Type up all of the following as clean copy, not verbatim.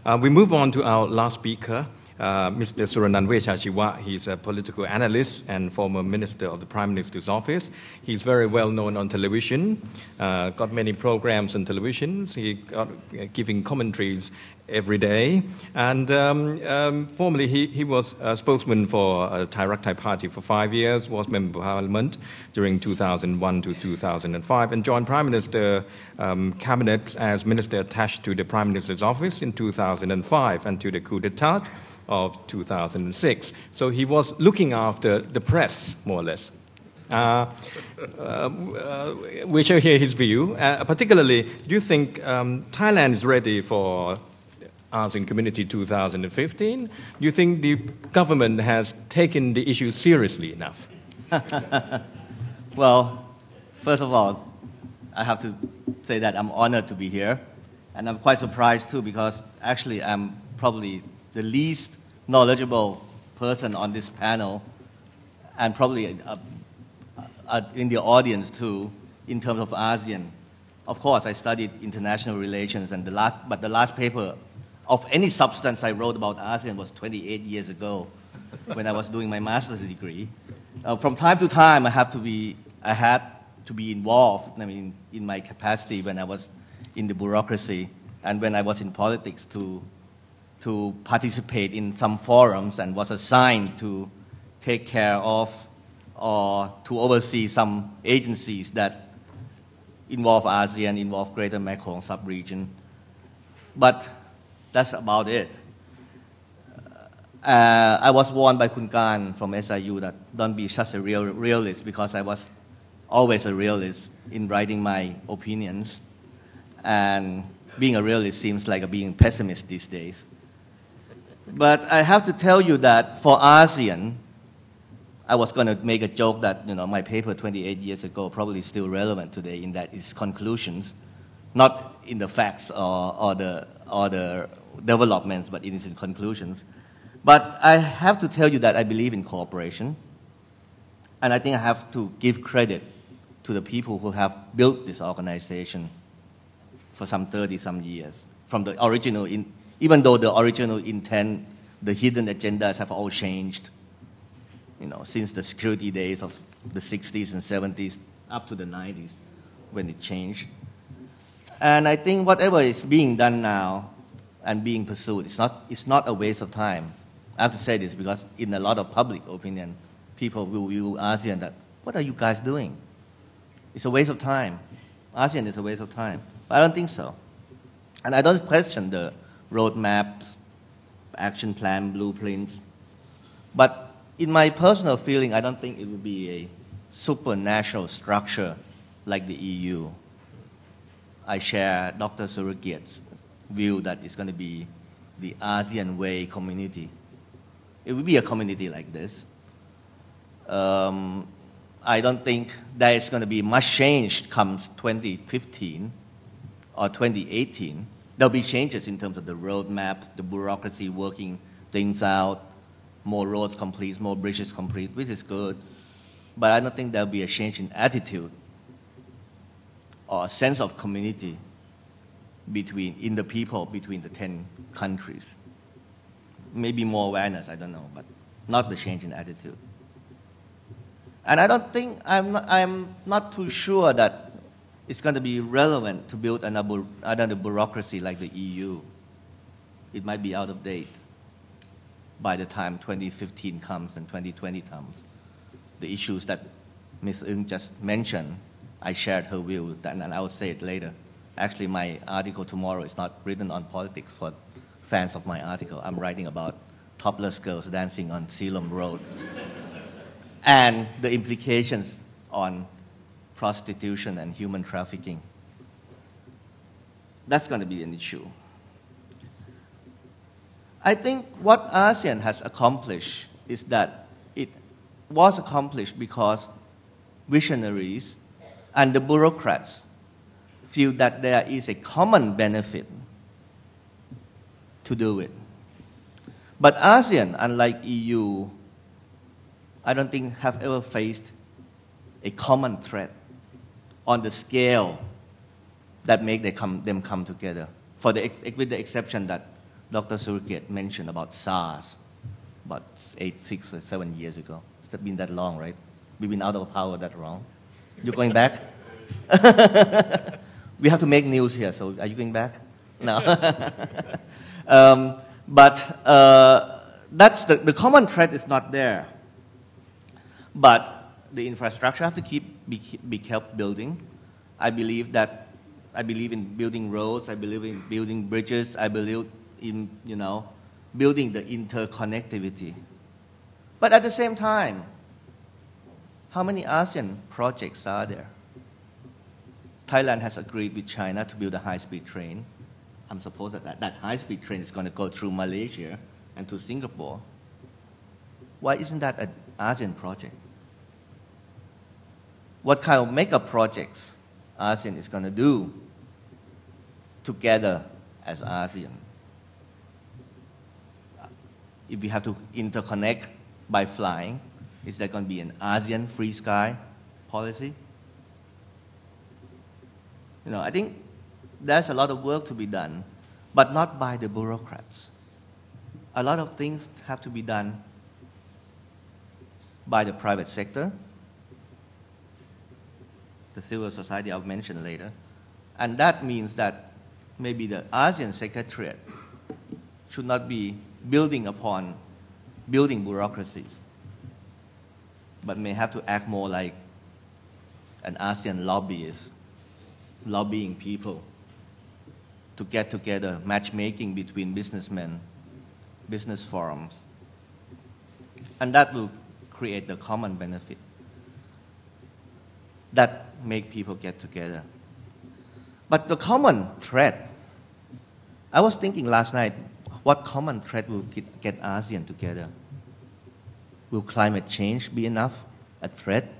We move on to our last speaker, Mr. Suranand Vejjajiva. He's a political analyst and former minister of the Prime Minister's office. He's very well known on television, got many programs on television. He got giving commentaries every day. And formerly, he was a spokesman for Thai Rak Thai Party for 5 years, was member of parliament during 2001 to 2005, and joined Prime Minister cabinet as minister attached to the Prime Minister's office in 2005 until the coup d'etat of 2006. So he was looking after the press, more or less. We shall hear his view. Particularly, do you think Thailand is ready for ASEAN Community 2015? Do you think the government has taken the issue seriously enough? Well, first of all, I have to say that I'm honored to be here. And I'm quite surprised too, because actually I'm probably the least knowledgeable person on this panel, and probably in the audience too, in terms of ASEAN. Of course, I studied international relations, and the last paper of any substance I wrote about ASEAN was 28 years ago, when I was doing my master's degree. From time to time, I had to be involved. I mean, in my capacity when I was in the bureaucracy and when I was in politics to participate in some forums, and was assigned to take care of or to oversee some agencies that involve ASEAN, involve Greater Mekong sub-region. But that's about it. I was warned by Kun Kan from SIU that don't be such a realist, because I was always a realist in writing my opinions. And being a realist seems like being a pessimist these days. But I have to tell you that for ASEAN, I was going to make a joke that my paper 28 years ago probably still relevant today, in that its conclusions, not in the facts or the developments, but in its conclusions. But I have to tell you that I believe in cooperation, and I think I have to give credit to the people who have built this organization for some 30-some years, from the original, even though the original intent, the hidden agendas have all changed, since the security days of the 60s and 70s up to the 90s, when it changed. And I think whatever is being done now and being pursued, it's not a waste of time. I have to say this because in a lot of public opinion, people will view ASEAN that, what are you guys doing? It's a waste of time. ASEAN is a waste of time. But I don't think so. And I don't question the roadmaps, action plan, blueprints. But in my personal feeling, I don't think it would be a supranational structure like the EU. I share Dr. Suragit's view that it's going to be the ASEAN way community. It will be a community like this. I don't think there is going to be much change comes 2015 or 2018. There'll be changes in terms of the roadmaps, the bureaucracy working things out, more roads complete, more bridges complete, which is good. But I don't think there'll be a change in attitude or a sense of community in the people between the 10 countries. Maybe more awareness, I don't know, but not the change in attitude. And I don't think, I'm not too sure that it's going to be relevant to build another bureaucracy like the EU. It might be out of date by the time 2015 comes and 2020 comes. The issues that Ms. Ng just mentioned, I shared her view, and I will say it later. Actually, my article tomorrow is not written on politics for fans of my article. I'm writing about topless girls dancing on Siam Road and the implications on prostitution and human trafficking. That's going to be an issue. I think what ASEAN has accomplished is that it was accomplished because visionaries and the bureaucrats feel that there is a common benefit to do it. But ASEAN, unlike EU, I don't think have ever faced a common threat on the scale that make them come together, with the exception that Dr. Surikit mentioned about SARS about 6 or 7 years ago. It's been that long, right? We've been out of power that long. You're going back? We have to make news here, so are you going back? No. That's the common thread is not there. But the infrastructure have to be kept building. I believe in building roads. I believe in building bridges. I believe in building the interconnectivity. But at the same time, how many ASEAN projects are there? Thailand has agreed with China to build a high-speed train. I'm supposed that high-speed train is going to go through Malaysia and to Singapore. Why isn't that an ASEAN project? What kind of mega projects ASEAN is going to do together as ASEAN? If we have to interconnect by flying, is there going to be an ASEAN free sky policy? I think there's a lot of work to be done, but not by the bureaucrats. A lot of things have to be done by the private sector, the civil society I'll mention later. And that means that maybe the ASEAN Secretariat should not be building upon building bureaucracies, but may have to act more like an ASEAN lobbyist, lobbying people to get together, matchmaking between businessmen, business forums. And that will create the common benefit that make people get together. But the common thread, I was thinking last night, what common thread will get ASEAN together? Will climate change be enough a threat?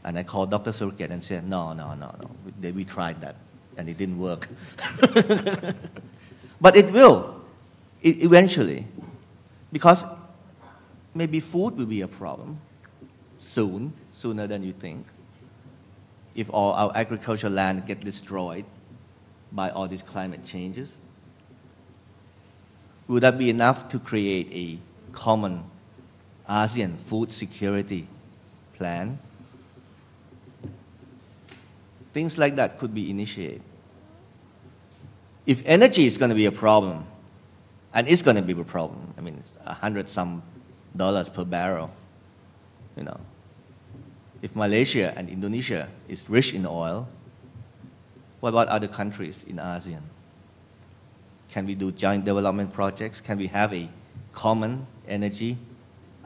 And I called Dr. Surikit and said, no. We tried that, and it didn't work. But it will, eventually, because maybe food will be a problem sooner than you think. If all our agricultural land get destroyed by all these climate changes, would that be enough to create a common ASEAN food security plan? Things like that could be initiated. If energy is going to be a problem, and it's going to be a problem, I mean, it's $100-some per barrel, If Malaysia and Indonesia is rich in oil, what about other countries in ASEAN? Can we do joint development projects? Can we have a common energy,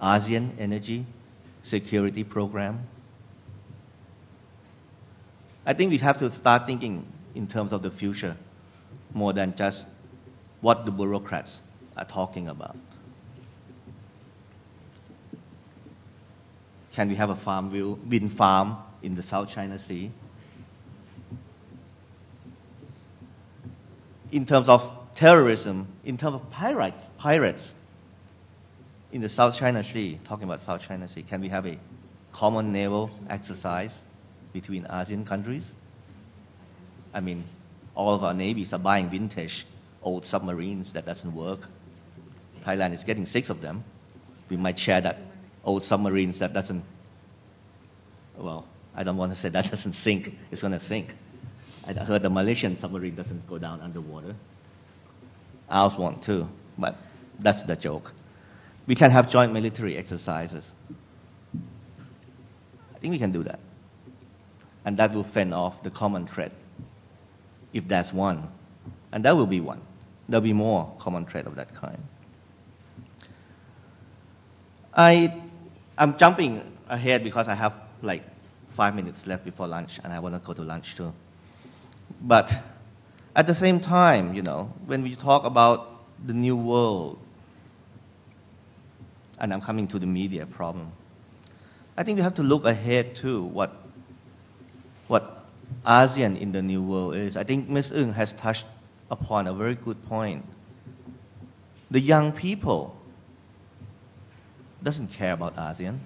ASEAN energy security program? I think we have to start thinking in terms of the future more than just what the bureaucrats are talking about. Can we have a wind farm in the South China Sea? In terms of terrorism, in terms of pirates in the South China Sea, talking about South China Sea, can we have a common naval exercise between ASEAN countries? I mean, all of our navies are buying vintage old submarines that doesn't work. Thailand is getting 6 of them. We might share that old submarines that doesn't, well, I don't want to say that doesn't sink. It's going to sink. I heard the Malaysian submarine doesn't go down underwater. Ours won't too, but that's the joke. We can have joint military exercises. I think we can do that. And that will fend off the common threat, if that's one. And that will be one. There'll be more common threat of that kind. I'm jumping ahead because I have like 5 minutes left before lunch, and I want to go to lunch too. But at the same time, when we talk about the new world, and I'm coming to the media problem, I think we have to look ahead to what ASEAN in the new world is. I think Ms. Ng has touched upon a very good point. The young people doesn't care about ASEAN.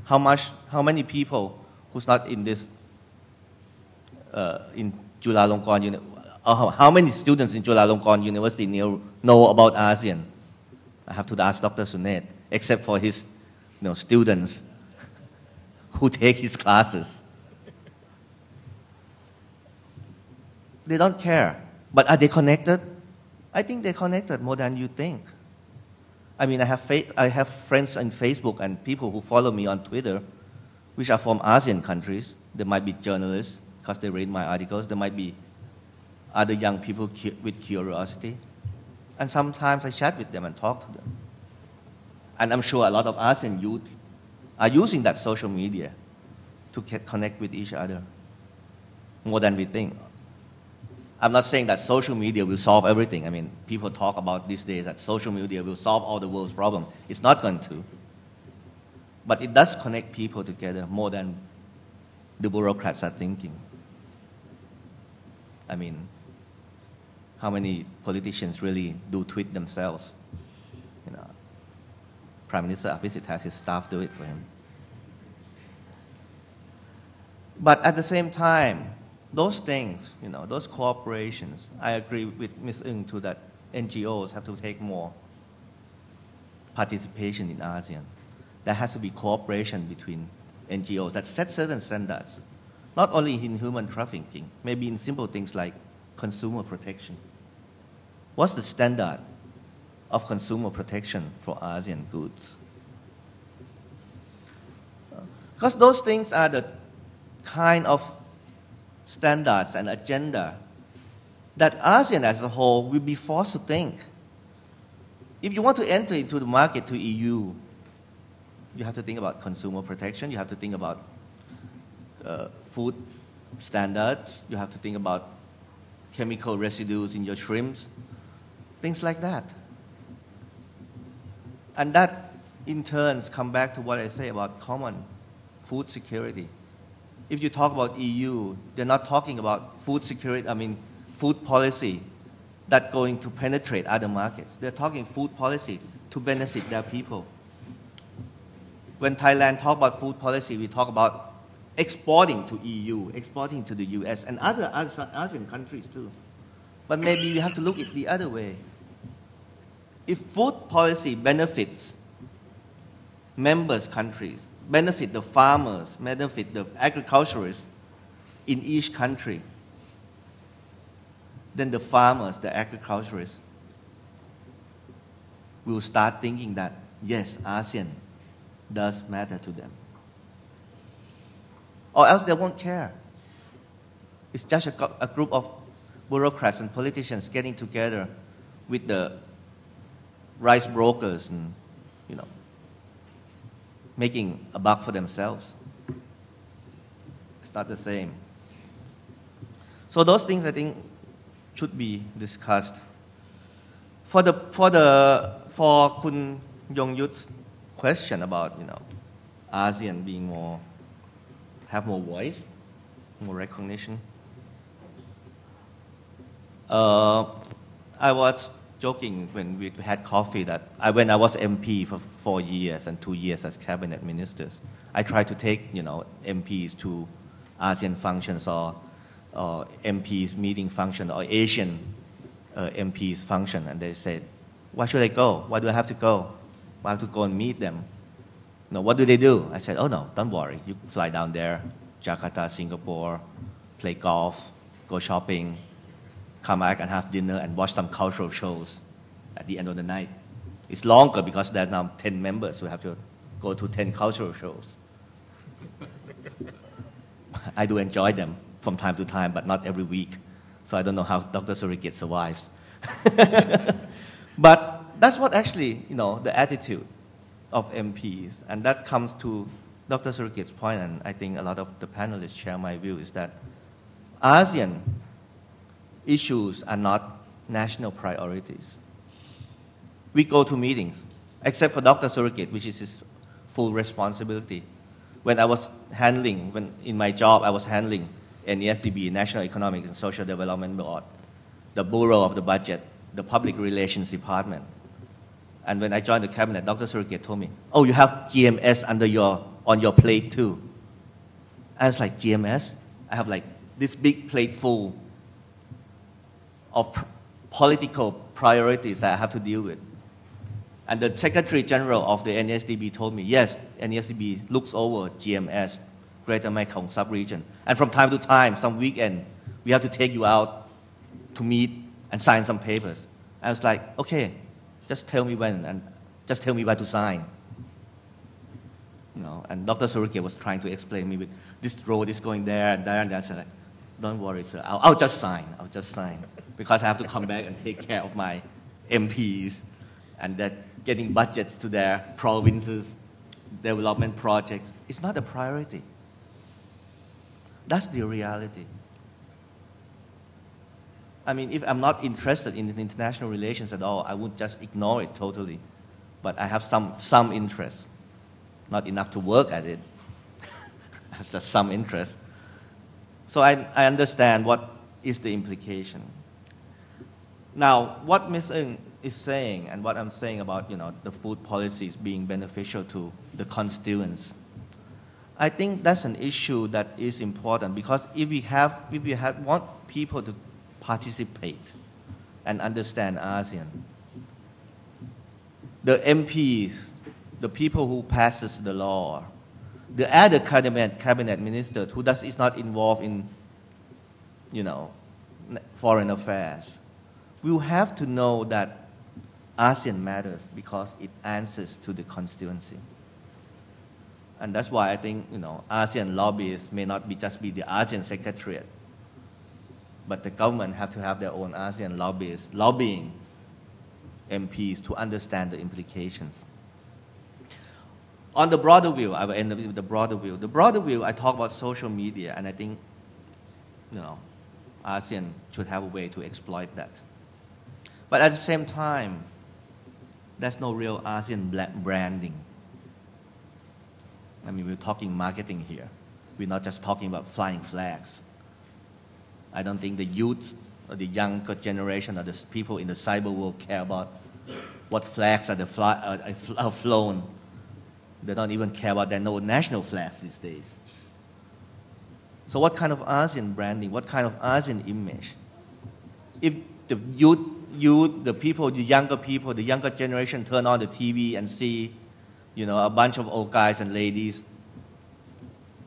How many people who's not in this in Chulalongkorn How many students in Chulalongkorn University know about ASEAN? I have to ask Dr. Sunet, except for his students who take his classes. They don't care. But are they connected? I think they're connected more than you think. I mean, I have friends on Facebook and people who follow me on Twitter, which are from ASEAN countries. They might be journalists because they read my articles. There might be other young people with curiosity. And sometimes I chat with them and talk to them. And I'm sure a lot of ASEAN youth are using that social media to connect with each other more than we think. I'm not saying that social media will solve everything. I mean, people talk about these days that social media will solve all the world's problems. It's not going to. But it does connect people together more than the bureaucrats are thinking. I mean, how many politicians really do tweet themselves? Prime Minister Abhisit has his staff do it for him. But at the same time, those things, those corporations, I agree with Ms. Ng too that NGOs have to take more participation in ASEAN. There has to be cooperation between NGOs that set certain standards, not only in human trafficking, maybe in simple things like consumer protection. What's the standard of consumer protection for ASEAN goods? Because those things are the kind of standards and agenda that ASEAN as a whole will be forced to think. If you want to enter into the market to EU, you have to think about consumer protection, you have to think about food standards, you have to think about chemical residues in your shrimps, things like that. And that, in turn, come back to what I say about common food security. If you talk about EU, they're not talking about food security, food policy that's going to penetrate other markets. They're talking food policy to benefit their people. When Thailand talk about food policy, we talk about exporting to EU, exporting to the US, and other ASEAN countries too. But maybe we have to look at it the other way. If food policy benefits members' countries, benefit the farmers, benefit the agriculturists in each country, then the farmers, the agriculturists, will start thinking that, yes, ASEAN does matter to them. Or else they won't care. It's just a group of bureaucrats and politicians getting together with the rice brokers and, making a buck for themselves. It's not the same. So those things I think should be discussed. For Kun Yong Yut's question about ASEAN being have more voice, more recognition. I was joking when we had coffee that when I was MP for 4 years and 2 years as cabinet ministers, I tried to take MPs to ASEAN functions or MPs meeting function or Asian MPs function, and they said, "Why should I go? Why do I have to go? I have to go and meet them. No, what do they do?" I said, "Oh no, don't worry. You fly down there, Jakarta, Singapore, play golf, go shopping, come back and have dinner and watch some cultural shows at the end of the night." It's longer because there are now 10 members who have to go to 10 cultural shows. I do enjoy them from time to time, but not every week. So I don't know how Dr. Surikit survives. But that's what actually, the attitude of MPs. And that comes to Dr. Surikit's point, and I think a lot of the panelists share my view, is that ASEAN issues are not national priorities. We go to meetings, except for Dr. Surikit, which is his full responsibility. When in my job, I was handling NESDB, National Economic and Social Development Board, the Bureau of the Budget, the Public Relations Department. And when I joined the cabinet, Dr. Surikit told me, "Oh, you have GMS on your plate too." I was like, "GMS? I have this big plate full of political priorities that I have to deal with. And the Secretary General of the NSDB told me, yes, NSDB looks over GMS, Greater Mekong Sub-region. And from time to time, some weekend, we have to take you out to meet and sign some papers. I was like, okay, just tell me when and just tell me where to sign. And Dr. Surukia was trying to explain me with this road is going there and there and there. I said, like, don't worry, sir, I'll just sign. I'll just sign. Because I have to come back and take care of my MPs and that getting budgets to their provinces, development projects. It's not a priority. That's the reality. I mean, if I'm not interested in international relations at all, I would just ignore it totally. But I have some interest. Not enough to work at it. I have just some interest. So I understand what is the implication. Now, what Ms. Ng is saying and what I'm saying about the food policies being beneficial to the constituents, I think that's an issue that is important because if we want people to participate and understand ASEAN, the MPs, the people who passes the law, the other cabinet ministers who is not involved in foreign affairs, will have to know that ASEAN matters because it answers to the constituency. And that's why I think ASEAN lobbyists may not just be the ASEAN Secretariat, but the government have to have their own ASEAN lobbyists lobbying MPs to understand the implications. On the broader view, I will end up with the broader view. The broader view, I talk about social media, and I think ASEAN should have a way to exploit that. But at the same time, there's no real ASEAN branding. I mean, we're talking marketing here. We're not just talking about flying flags. I don't think the youth or the younger generation or the people in the cyber world care about what flags are flown. They don't even care about their national flags these days. So what kind of ASEAN branding, what kind of ASEAN image? If the the people, the younger people, the younger generation turn on the TV and see, a bunch of old guys and ladies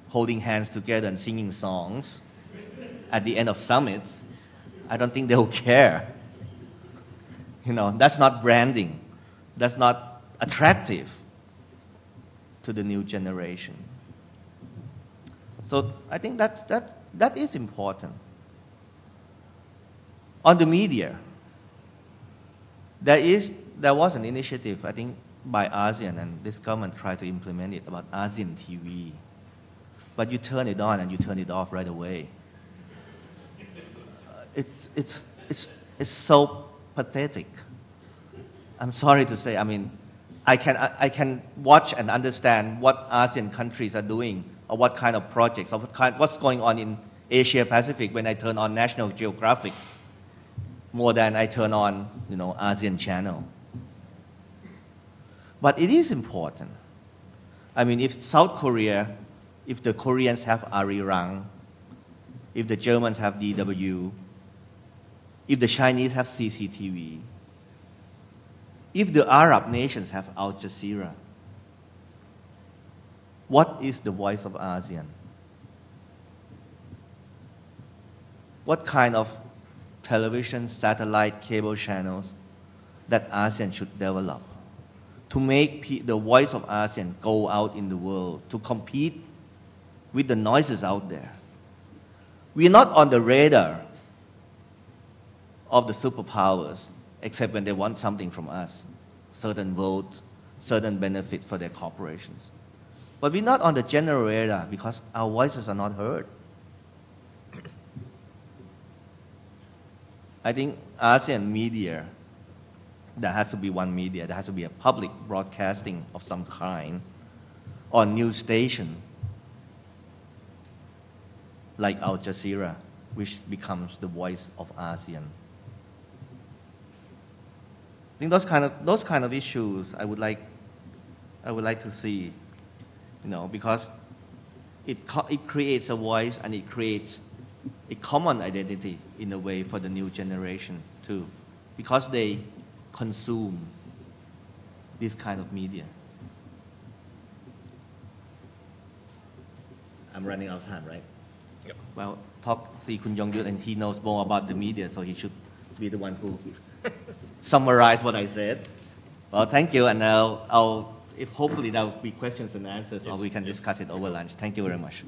holding hands together and singing songs at the end of summits, I don't think they'll care. That's not branding. That's not attractive to the new generation. So I think that is important. On the media, there was an initiative, I think, by ASEAN, and this government tried to implement it, about ASEAN TV. But you turn it on and you turn it off right away. It's so pathetic. I'm sorry to say. I mean, I can watch and understand what ASEAN countries are doing, or what kind of projects, or what's going on in Asia Pacific when I turn on National Geographic, more than I turn on, ASEAN channel. But it is important. I mean, if South Korea, if the Koreans have Arirang, if the Germans have DW, if the Chinese have CCTV, if the Arab nations have Al Jazeera, what is the voice of ASEAN? What kind of television, satellite, cable channels that ASEAN should develop to make the voice of ASEAN go out in the world, to compete with the noises out there? We are not on the radar of the superpowers, except when they want something from us, certain votes, certain benefits for their corporations. But we're not on the general radar because our voices are not heard. I think ASEAN media, there has to be one media, there has to be a public broadcasting of some kind, or news station like Al Jazeera, which becomes the voice of ASEAN. I think those kind of issues I would like to see, because it creates a voice and it creates a common identity in a way for the new generation too, because they consume this kind of media. I'm running out of time, right? Yep. Well, see Kun Yongyut, and he knows more about the media, so he should be the one who summarize what I said. Well, thank you, and if hopefully there will be questions and answers, Yes, or we can yes. discuss it over lunch. Thank you very much.